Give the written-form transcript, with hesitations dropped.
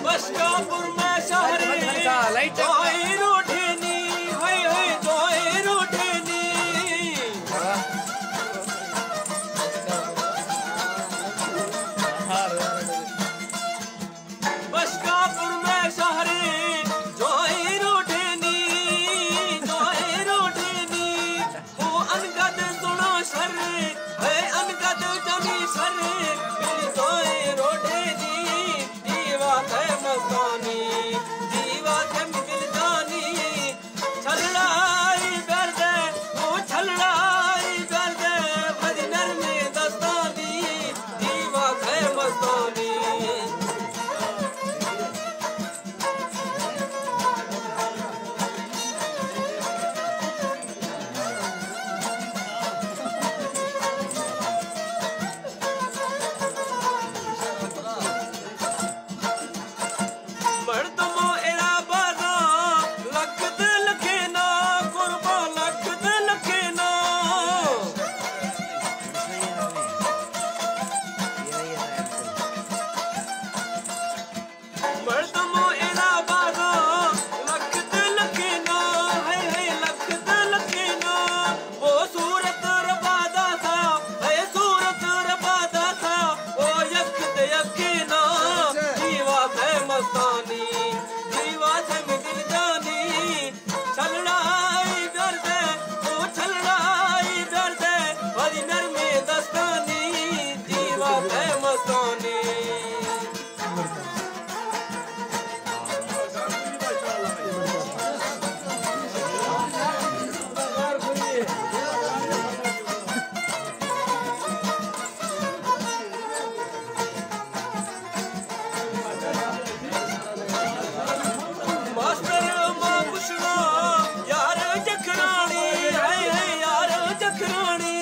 बशकापुर में शहरी दोई रोठनी है दोई रोठनी बशकापुर में शहरी दोई रोठनी वो अनगद सुनो शर है अनगद जमी शर दोई रोठनी जीवा है मस्तानी जीवा है मिलदानी छलड़ाई गर्दे वो छलड़ाई गर्दे भजनर में दस्तानी जीवा है मस्तानी जानी जखरानी है यार जखरानी